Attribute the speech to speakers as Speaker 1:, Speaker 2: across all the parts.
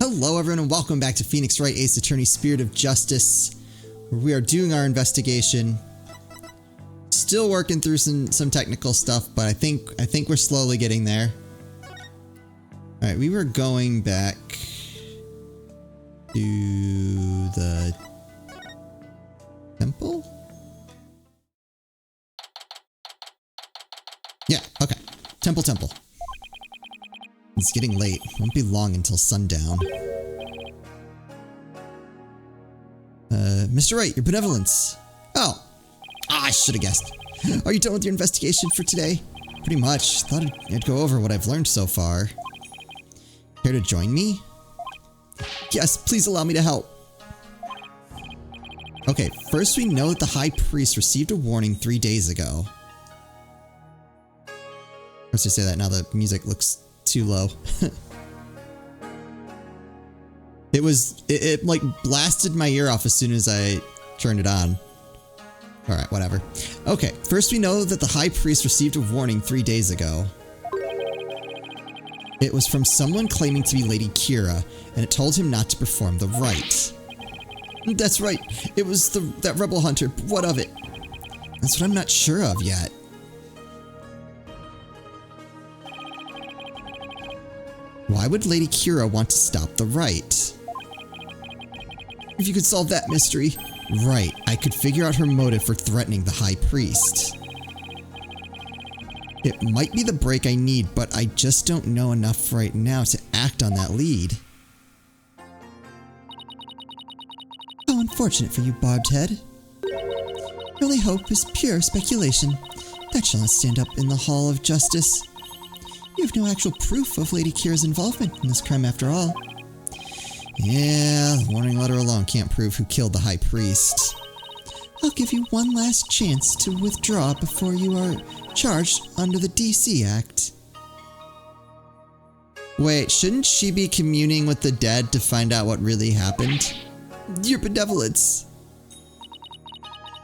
Speaker 1: Hello everyone and welcome back to Phoenix Wright Ace Attorney Spirit of Justice, where we are doing our investigation. Still working through some technical stuff, but I think we're slowly getting there. Alright, we were going back to the temple? Yeah, okay. Temple. It's getting late. Won't be long until sundown. Mr. Wright, your benevolence. Oh. I should have guessed. Are you done with your investigation for today? Pretty much. Thought I'd go over what I've learned so far. Care to join me? Yes, please allow me to help. Okay, first we know that the High Priest received a warning 3 days ago. Let's just say that now the music looks too low. It like blasted my ear off as soon as I turned it on. Alright, whatever. Okay, first we know that the High Priest received a warning 3 days ago. It was from someone claiming to be Lady Kira, and it told him not to perform the rite. That's right, it was that rebel hunter, but what of it? That's what I'm not sure of yet. Why would Lady Kira want to stop the rite? If you could solve that mystery. Right, I could figure out her motive for threatening the High Priest. It might be the break I need, but I just don't know enough right now to act on that lead. How unfortunate for you, Barbed Head. Your only hope is pure speculation. That shall not stand up in the Hall of Justice. You have no actual proof of Lady Kira's involvement in this crime after all. Yeah, the warning letter alone can't prove who killed the High Priest. I'll give you one last chance to withdraw before you are charged under the DC Act. Wait, shouldn't she be communing with the dead to find out what really happened? Your benevolence.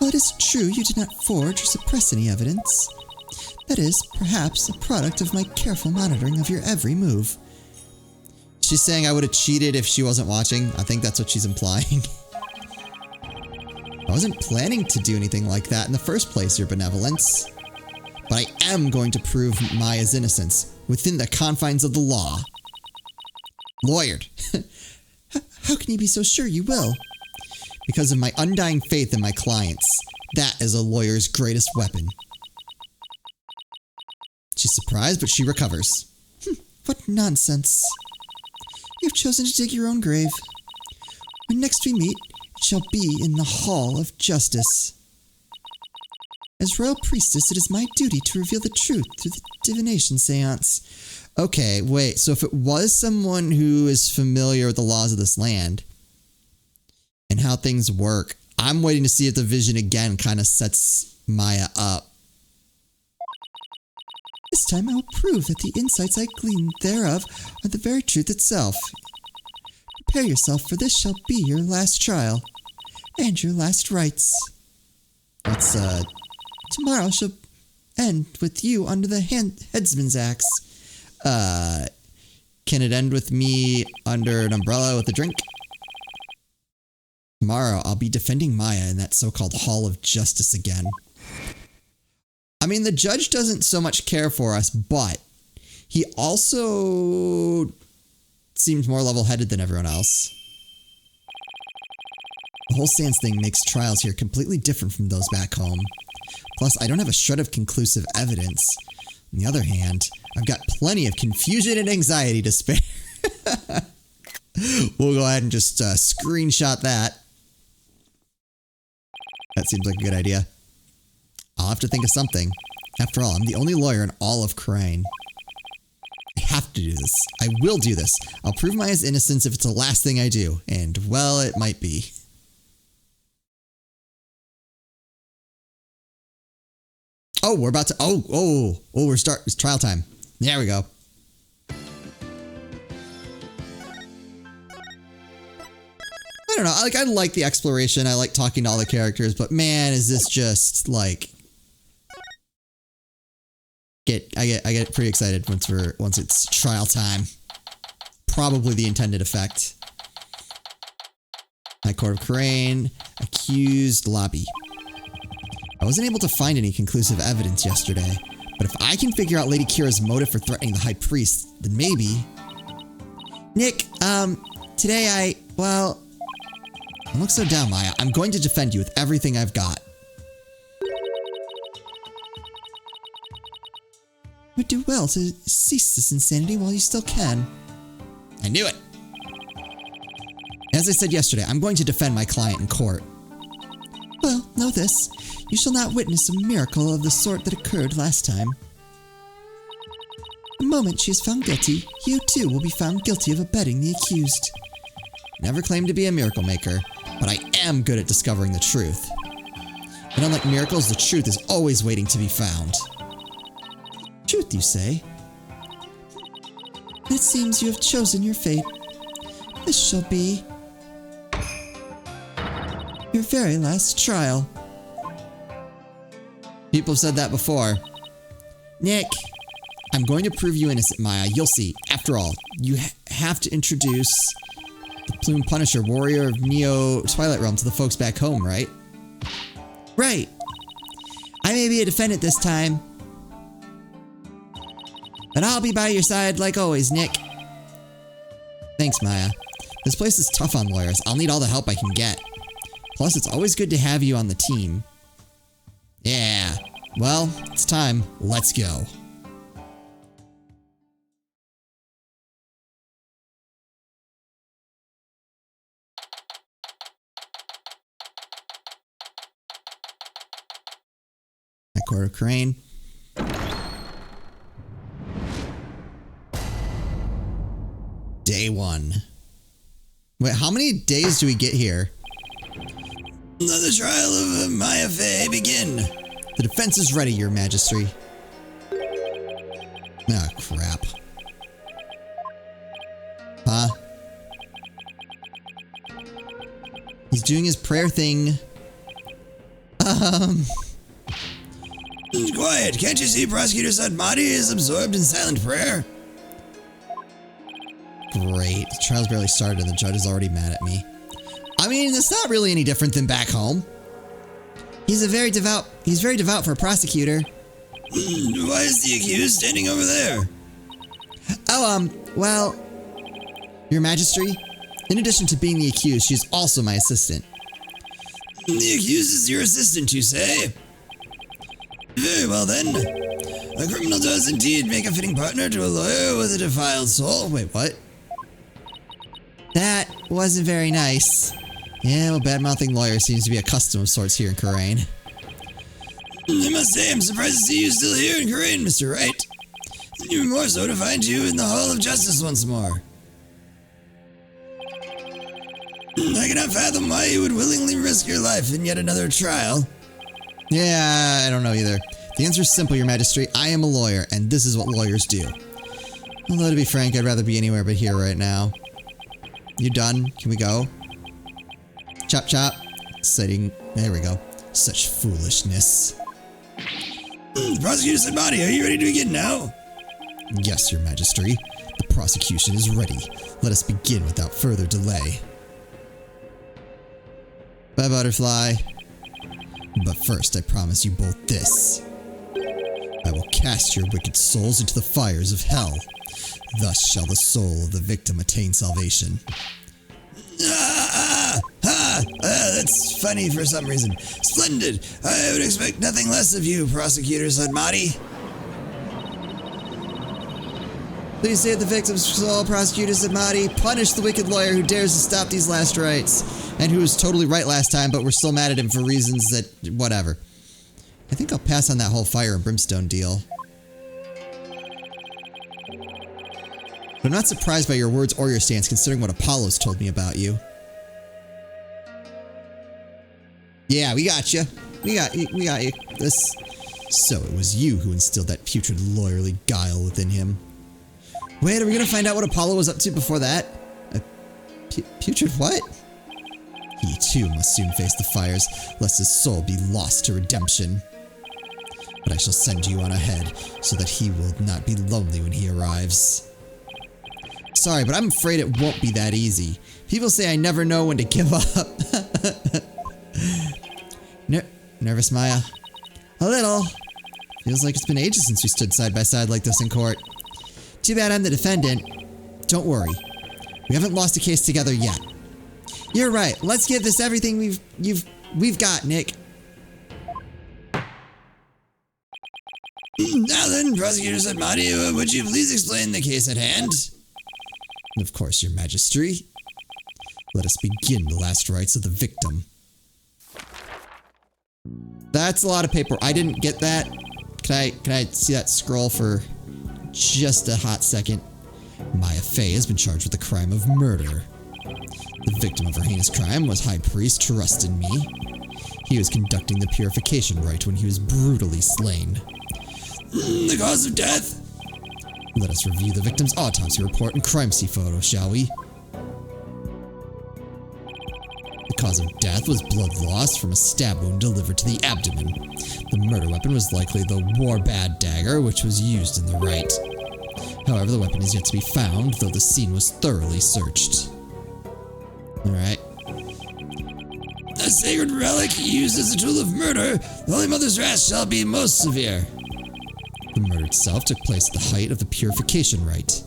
Speaker 1: Well, it is true you did not forge or suppress any evidence. That is, perhaps, a product of my careful monitoring of your every move. She's saying I would have cheated if she wasn't watching. I think that's what she's implying. I wasn't planning to do anything like that in the first place, your benevolence. But I am going to prove Maya's innocence within the confines of the law. Lawyered. How can you be so sure you will? Because of my undying faith in my clients. That is a lawyer's greatest weapon. She's surprised, but she recovers. What nonsense. You've chosen to dig your own grave. When next we meet, it shall be in the Hall of Justice. As Royal Priestess, it is my duty to reveal the truth through the divination seance. Okay, wait, so if it was someone who is familiar with the laws of this land and how things work, I'm waiting to see if the vision again kind of sets Maya up. This time I will prove that the insights I gleaned thereof are the very truth itself. Prepare yourself, for this shall be your last trial, and your last rites. It's, tomorrow shall end with you under the headsman's axe. Can it end with me under an umbrella with a drink? Tomorrow I'll be defending Maya in that so-called Hall of Justice again. I mean, the judge doesn't so much care for us, but he also seems more level-headed than everyone else. The whole Sans thing makes trials here completely different from those back home. Plus, I don't have a shred of conclusive evidence. On the other hand, I've got plenty of confusion and anxiety to spare. We'll go ahead and just screenshot that. That seems like a good idea. I'll have to think of something. After all, I'm the only lawyer in all of Crane. I have to do this. I will do this. I'll prove Maya's innocence if it's the last thing I do. And, well, it might be. Oh, we're about to... It's trial time. There we go. I don't know. I like the exploration. I like talking to all the characters. But, man, is this just, like... I get pretty excited once it's trial time. probably the intended effect. High Court of Crane, accused lobby. I wasn't able to find any conclusive evidence yesterday, but if I can figure out Lady Kira's motive for threatening the High Priest, then maybe... Nick, today well... Don't look so down, Maya. I'm going to defend you with everything I've got. You would do well to cease this insanity while you still can. I knew it! As I said yesterday, I'm going to defend my client in court. Well, know this. You shall not witness a miracle of the sort that occurred last time. The moment she is found guilty, you too will be found guilty of abetting the accused. Never claimed to be a miracle maker, but I am good at discovering the truth. And unlike miracles, the truth is always waiting to be found. Truth, you say? It seems you have chosen your fate. This shall be your very last trial. People have said that before. Nick, I'm going to prove you innocent, Maya. You'll see. After all, you have to introduce the Plume Punisher, warrior of Neo Twilight Realm, to the folks back home, right? Right. I may be a defendant this time, but I'll be by your side like always, Nick. Thanks, Maya. This place is tough on lawyers. I'll need all the help I can get. Plus, it's always good to have you on the team. Yeah. Well, it's time. Let's go. Court of Crane. Day 1. Wait, how many days do we get here? Let the trial of Maya Fey begin. The defense is ready, Your Majesty. Ah, crap. Huh? He's doing his prayer thing. Quiet, can't you see Prosecutor Sadmati is absorbed in silent prayer? Great, the trial's barely started and the judge is already mad at me. I mean, it's not really any different than back home. He's very devout for a prosecutor. Why is the accused standing over there? Oh, well, Your Majesty, in addition to being the accused, she's also my assistant. The accused is your assistant, you say? Very well then. A criminal does indeed make a fitting partner to a lawyer with a defiled soul. Wait, what? That wasn't very nice. Yeah, well, bad-mouthing lawyer seems to be a custom of sorts here in Khura'in. I must say, I'm surprised to see you still here in Khura'in, Mr. Wright. And even more so to find you in the Hall of Justice once more. I cannot fathom why you would willingly risk your life in yet another trial. Yeah, I don't know either. The answer is simple, Your Majesty. I am a lawyer, and this is what lawyers do. Although, to be frank, I'd rather be anywhere but here right now. You done? Can we go? Chop chop. Exciting. There we go. Such foolishness. Prosecutor Sadmati, are you ready to begin now? Yes, Your Majesty. The prosecution is ready. Let us begin without further delay. Bye, Butterfly. But first, I promise you both this. I will cast your wicked souls into the fires of hell. Thus shall the soul of the victim attain salvation. That's funny for some reason. Splendid! I would expect nothing less of you, Prosecutor Sadmati. Please save the victim's soul, Prosecutor Sadmati. Punish the wicked lawyer who dares to stop these last rites. And who was totally right last time, but we're still mad at him for reasons that... whatever. I think I'll pass on that whole fire and brimstone deal. But I'm not surprised by your words or your stance, considering what Apollo's told me about you. Yeah, we got you. We got you. This... So it was you who instilled that putrid lawyerly guile within him. Wait, are we gonna find out what Apollo was up to before that? Putrid what? He too must soon face the fires, lest his soul be lost to redemption. But I shall send you on ahead, so that he will not be lonely when he arrives. sorry, but I'm afraid it won't be that easy. People say I never know when to give up. Nervous, Maya? A little. Feels like it's been ages since we stood side by side like this in court. Too bad I'm the defendant. Don't worry. We haven't lost a case together yet. You're right. Let's give this everything we've got, Nick.
Speaker 2: Now then, Prosecutor Sadmati, would you please explain the case at hand?
Speaker 1: Of course, Your Majesty. Let us begin the last rites of the victim. That's a lot of paper. I didn't get that. Can I see that scroll for just a hot second? Maya Fey has been charged with the crime of murder. The victim of her heinous crime was High Priest Trust in Me. He was conducting the purification rite when he was brutally slain.
Speaker 2: The cause of death?
Speaker 1: Let us review the victim's autopsy report and crime scene photo, shall we? The cause of death was blood loss from a stab wound delivered to the abdomen. The murder weapon was likely the Warbad dagger, which was used in the rite. However, the weapon is yet to be found, though the scene was thoroughly searched. Alright.
Speaker 2: A sacred relic used as a tool of murder, the Holy Mother's wrath shall be most severe.
Speaker 1: The murder itself took place at the height of the purification rite.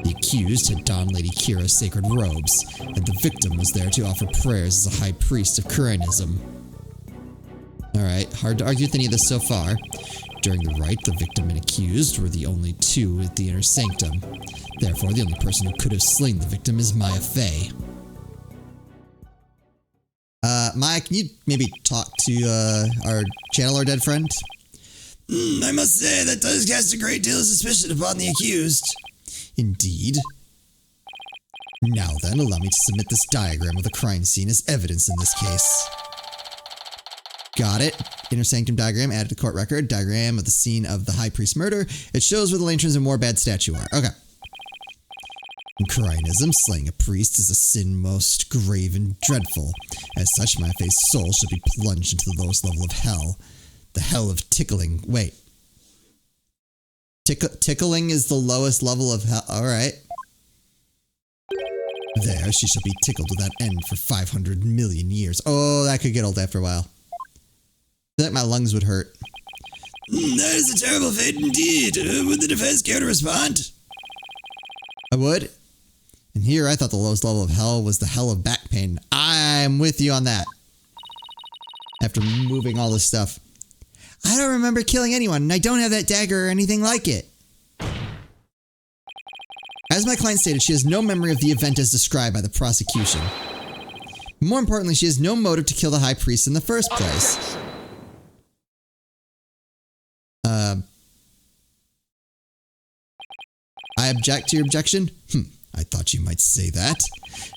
Speaker 1: The accused had donned Lady Kira's sacred robes, and the victim was there to offer prayers as a high priest of Kuranism. Alright, hard to argue with any of this so far. During the rite, the victim and accused were the only two at the inner sanctum. Therefore, the only person who could have slain the victim is Maya Fey. Maya, can you maybe talk to our channel, our dead friend?
Speaker 2: I must say, that does cast a great deal of suspicion upon the accused.
Speaker 1: Indeed. Now then, allow me to submit this diagram of the crime scene as evidence in this case. Got it. Inner sanctum diagram added to court record. Diagram of the scene of the high priest murder. It shows where the lanterns and Warbad statue are. Okay. In Kuranism, slaying a priest is a sin most grave and dreadful. As such, Maya Fey's soul should be plunged into the lowest level of hell. The hell of tickling. Wait. Tickling is the lowest level of hell. Alright. There, she shall be tickled without end for 500 million years. Oh, that could get old after a while. I feel like my lungs would hurt.
Speaker 2: That is a terrible fate indeed. Would the defense care to respond?
Speaker 1: I would. And here I thought the lowest level of hell was the hell of back pain. I'm with you on that. After moving all this stuff. I don't remember killing anyone, and I don't have that dagger or anything like it. As my client stated, she has no memory of the event as described by the prosecution. More importantly, she has no motive to kill the high priest in the first place. I object to your objection? I thought you might say that.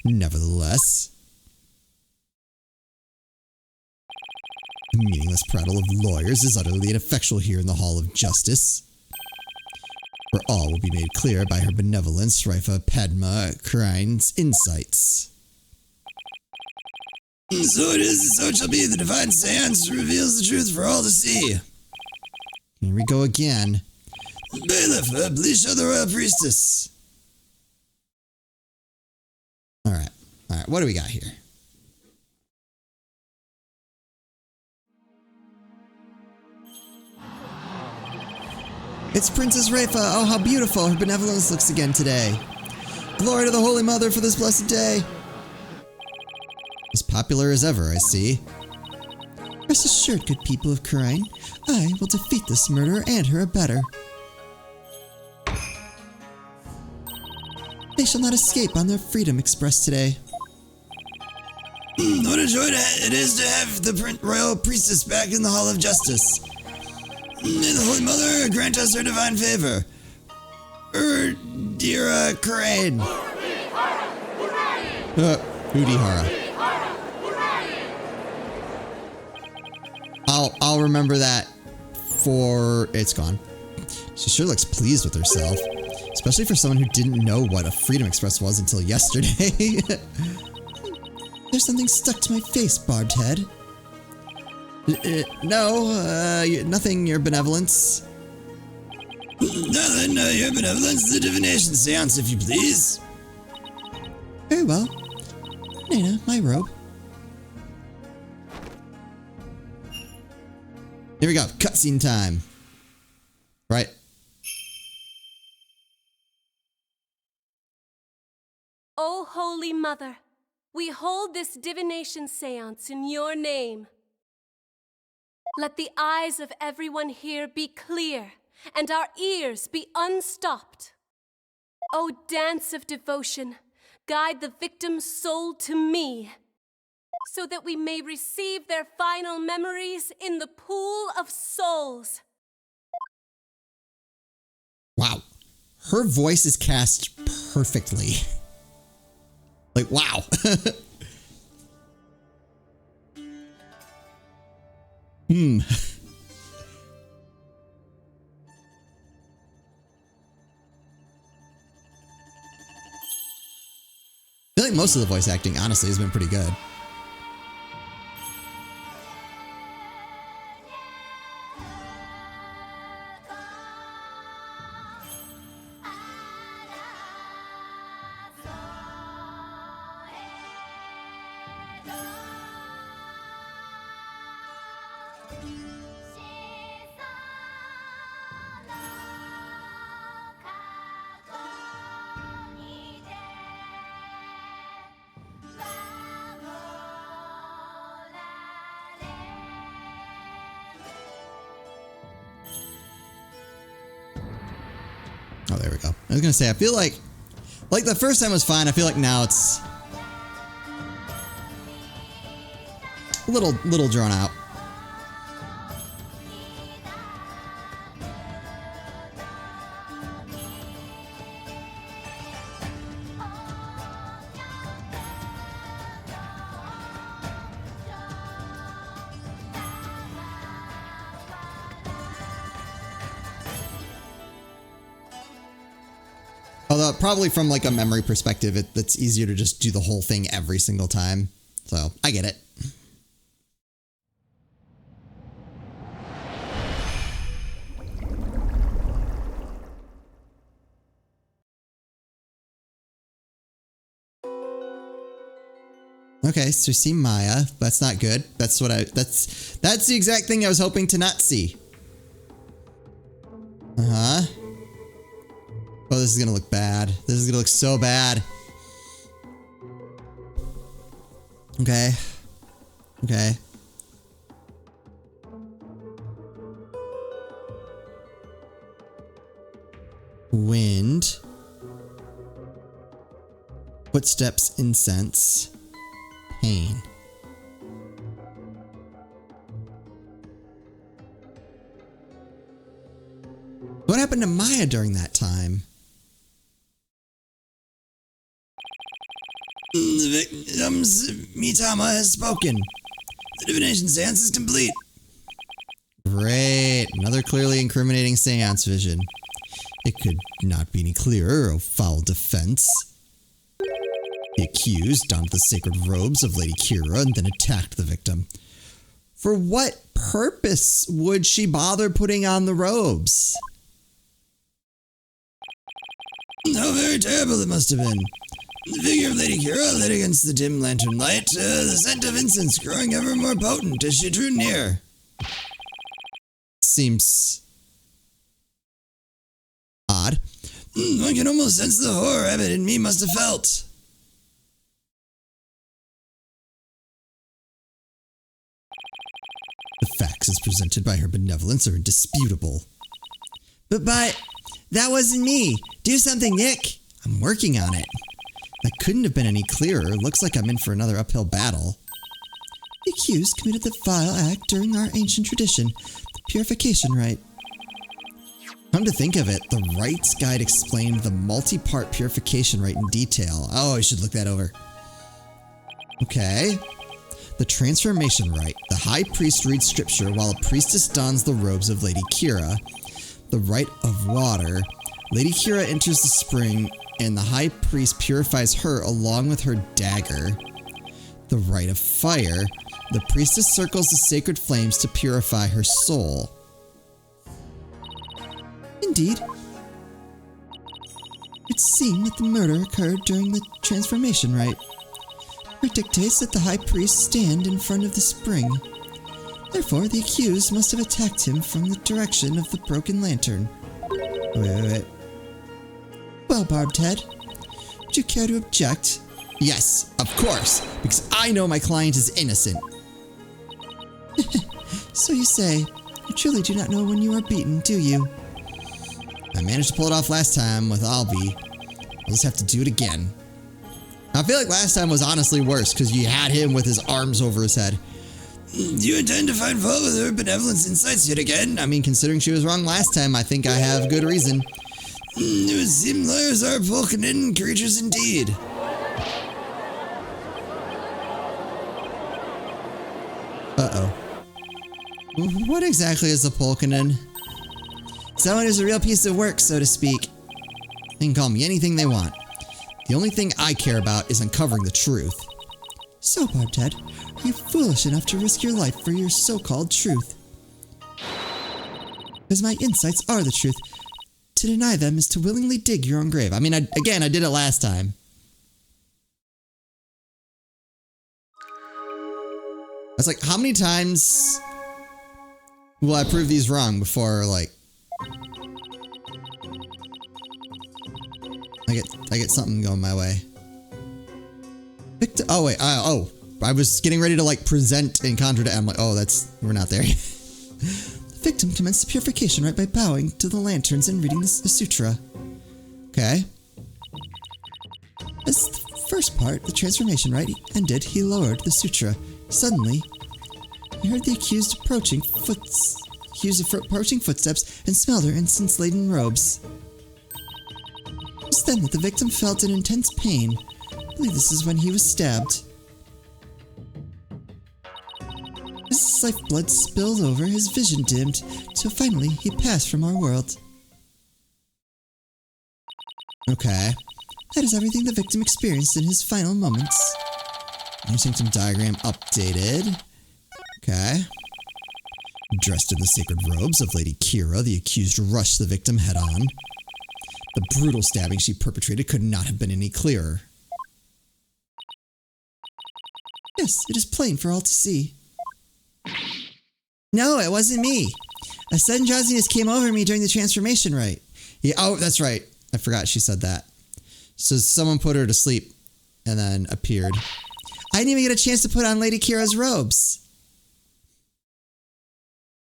Speaker 1: Nevertheless. The meaningless prattle of lawyers is utterly ineffectual here in the Hall of Justice. For all will be made clear by her benevolence, Rifa Padma Krine's insights.
Speaker 2: So it is, so it shall be. The divine seance reveals the truth for all to see.
Speaker 1: Here we go again.
Speaker 2: Bailiff, please show the royal priestess.
Speaker 1: Alright, what do we got here? It's Princess Rafa. Oh, how beautiful. Her benevolence looks again today. Glory to the Holy Mother for this blessed day. As popular as ever, I see. Rest assured, good people of Kurine, I will defeat this murderer and her abettor. They shall not escape on their freedom expressed today.
Speaker 2: What a joy it is to have the royal priestess back in the Hall of Justice. May the Holy Mother grant us her divine favor. Dear Kurine.
Speaker 1: Udihara. I'll remember that for it's gone. She sure looks pleased with herself. Especially for someone who didn't know what a Freedom Express was until yesterday. There's something stuck to my face, barbed head. No, nothing, your benevolence.
Speaker 2: Now then, your benevolence, the divination seance, if you please.
Speaker 1: Very well. Nana, my robe. Here we go. Cutscene time. Right.
Speaker 3: O Holy Mother, we hold this divination seance in your name. Let the eyes of everyone here be clear and our ears be unstopped. O dance of devotion, guide the victim's soul to me, so that we may receive their final memories in the pool of souls.
Speaker 1: Wow. Her voice is cast perfectly. Like, wow. I feel like most of the voice acting, honestly, has been pretty good. Oh, there we go. I was gonna say, I feel like the first time was fine. I feel like now it's a little drawn out. Although probably from like a memory perspective, it's easier to just do the whole thing every single time. So I get it. Okay, so see Maya. That's not good. That's the exact thing I was hoping to not see. Uh-huh. Oh, this is gonna look bad. This is gonna look so bad. Okay. Okay. Wind. Footsteps, incense. Pain. What happened to Maya during that time?
Speaker 2: The victim's Mitama has spoken. The divination seance is complete.
Speaker 1: Great. Another clearly incriminating seance vision. It could not be any clearer, O foul defense. The accused donned the sacred robes of Lady Kira and then attacked the victim. For what purpose would she bother putting on the robes?
Speaker 2: How very terrible it must have been. The figure of Lady Kira lit against the dim lantern light, the scent of incense growing ever more potent as she drew near.
Speaker 1: Seems odd.
Speaker 2: One can almost sense the horror Abbott and me must have felt.
Speaker 1: The facts as presented by her benevolence are indisputable. But that wasn't me. Do something, Nick. I'm working on it. That couldn't have been any clearer. Looks like I'm in for another uphill battle. The accused committed the vile act during our ancient tradition, the purification rite. Come to think of it, the rites guide explained the multi-part purification rite in detail. Oh, I should look that over. Okay. The transformation rite. The high priest reads scripture while a priestess dons the robes of Lady Kira. The rite of water. Lady Kira enters the spring and the high priest purifies her along with her dagger. The rite of fire. The priestess circles the sacred flames to purify her soul. indeed. It seemed that the murder occurred during the transformation rite. It dictates that the high priest stand in front of the spring. Therefore, the accused must have attacked him from the direction of the broken lantern. Wait. Well, Barbed Head, would you care to object?
Speaker 2: Yes, of course, because I know my client is innocent.
Speaker 1: So you say. You truly do not know when you are beaten, do you?
Speaker 2: I managed to pull it off last time with Albie. I'll just have to do it again. I feel like last time was honestly worse because you had him with his arms over his head. Do you intend to find fault with her benevolence insights yet again? I mean, considering she was wrong last time, I think I have good reason. It would seem lawyers are Polkanin creatures indeed.
Speaker 1: Uh-oh.
Speaker 2: What exactly is a Polkanin?
Speaker 1: Someone who's a real piece of work, so to speak.
Speaker 2: They can call me anything they want. The only thing I care about is uncovering the truth.
Speaker 1: So, Barbed Head, are you foolish enough to risk your life for your so-called truth? Because my insights are the truth. To deny them is to willingly dig your own grave.
Speaker 2: I mean, I did it last time. I was like, how many times will I prove these wrong before, like, I get something going my way? Oh, wait. I was getting ready to, like, present and contradict. I'm like, oh, we're not there yet.
Speaker 1: The victim commenced the purification rite by bowing to the lanterns and reading the sutra.
Speaker 2: Okay.
Speaker 1: As the first part, the transformation rite ended, he lowered the sutra. Suddenly, he heard the accused approaching footsteps and smelled her incense-laden robes. It was then that the victim felt an intense pain. I believe this is when he was stabbed. As his lifeblood spilled over, his vision dimmed, till finally he passed from our world.
Speaker 2: Okay.
Speaker 1: That is everything the victim experienced in his final moments.
Speaker 2: Inner sanctum diagram updated. Okay. Dressed in the sacred robes of Lady Kira, the accused rushed the victim head-on. The brutal stabbing she perpetrated could not have been any clearer.
Speaker 1: Yes, it is plain for all to see.
Speaker 2: No, it wasn't me. A sudden drowsiness came over me during the transformation rite. Yeah, oh, that's right. I forgot she said that. So someone put her to sleep and then appeared.
Speaker 1: I didn't even get a chance to put on Lady Kira's robes.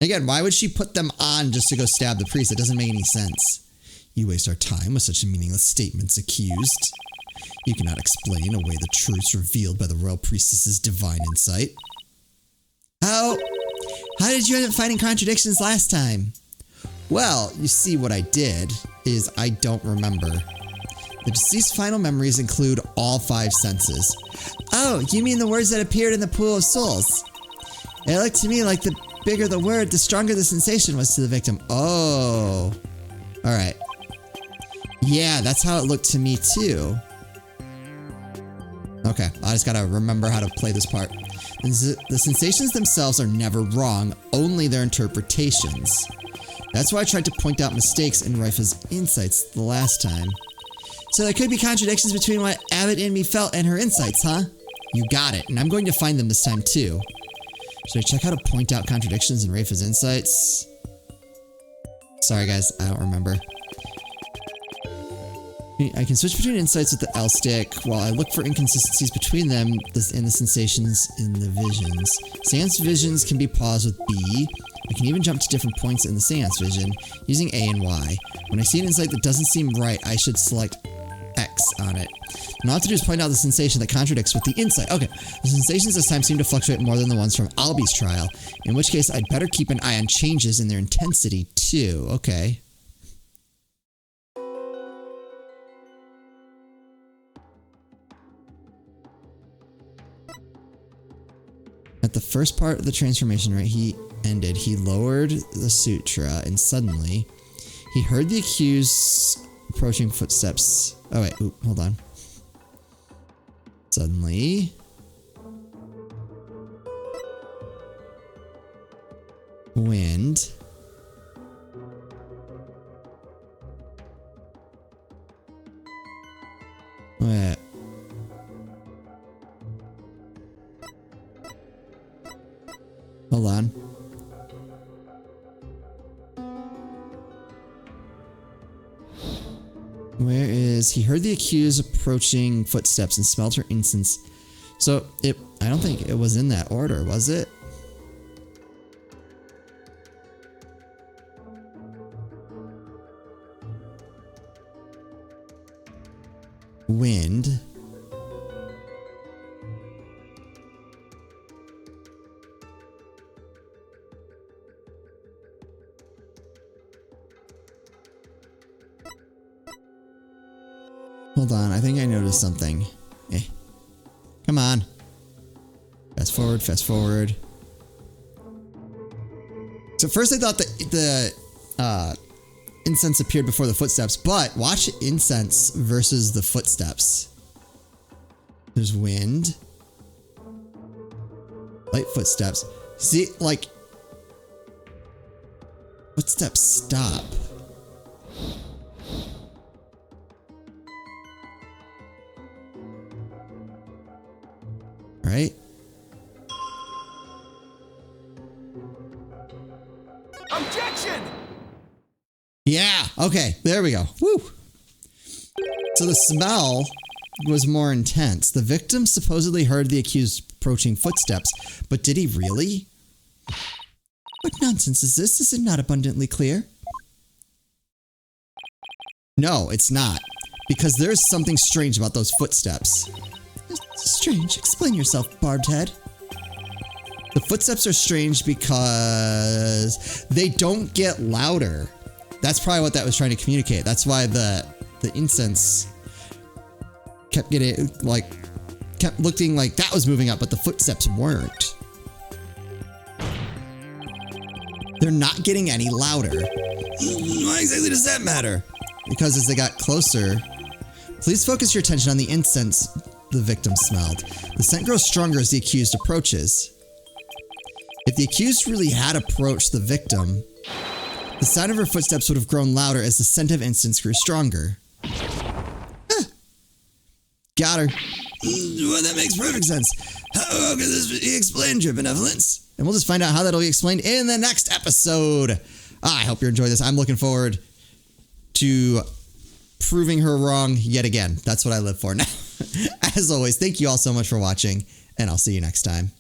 Speaker 2: Again, why would she put them on just to go stab the priest? It doesn't make any sense. You waste our time with such meaningless statements, accused. You cannot explain away the truths revealed by the royal priestess's divine insight.
Speaker 1: How did you end up finding contradictions last time?
Speaker 2: Well, you see, what I did is I don't remember. The deceased's final memories include all 5 senses.
Speaker 1: Oh, you mean the words that appeared in the pool of souls? It looked to me like the bigger the word, the stronger the sensation was to the victim.
Speaker 2: Oh. Alright. Yeah, that's how it looked to me too. Okay, I just gotta remember how to play this part. The sensations themselves are never wrong, only their interpretations. That's why I tried to point out mistakes in Rifa's insights the last time.
Speaker 1: So there could be contradictions between what Abbott and me felt and her insights, huh?
Speaker 2: You got it, and I'm going to find them this time too. Should I check how to point out contradictions in Rifa's insights? Sorry guys, I don't remember. I can switch between insights with the L stick while I look for inconsistencies between them and the sensations in the visions. Seance visions can be paused with B. I can even jump to different points in the seance vision using A and Y. When I see an insight that doesn't seem right, I should select X on it. And all I have to do is point out the sensation that contradicts with the insight. Okay, the sensations this time seem to fluctuate more than the ones from Albie's trial, in which case I'd better keep an eye on changes in their intensity too. Okay. At the first part of the transformation rite he ended, he lowered the sutra, and suddenly he heard the accused approaching footsteps. Oh wait, hold on. Suddenly, wind, Hold on. Where is... He heard the accused approaching footsteps and smelled her incense. So, I don't think it was in that order, was it? Wind. Hold on, I think I noticed something. Come on. Fast forward, fast forward. So first I thought that the incense appeared before the footsteps, but watch incense versus the footsteps. There's wind. Light footsteps. See, like... Footsteps stop. Right?
Speaker 4: Objection!
Speaker 2: Yeah, okay, there we go. Woo! So the smell was more intense. The victim supposedly heard the accused approaching footsteps, but did he really? What nonsense is this? Is it not abundantly clear? No, it's not. Because there's something strange about those footsteps. Strange. Explain yourself, barbed head. The footsteps are strange because they don't get louder. That's probably what that was trying to communicate. That's why the incense kept getting, like, kept looking like that was moving up, but the footsteps weren't. They're not getting any louder. Why exactly does that matter? Because as they got closer, please focus your attention on the incense the victim smelled. The scent grows stronger as the accused approaches. If the accused really had approached the victim, the sound of her footsteps would have grown louder as the scent of incense grew stronger. Got her. Well, that makes perfect sense. How can this be explained, your benevolence? And we'll just find out how that'll be explained in the next episode. I hope you enjoyed this. I'm looking forward to proving her wrong yet again. That's what I live for now. As always, thank you all so much for watching, and I'll see you next time.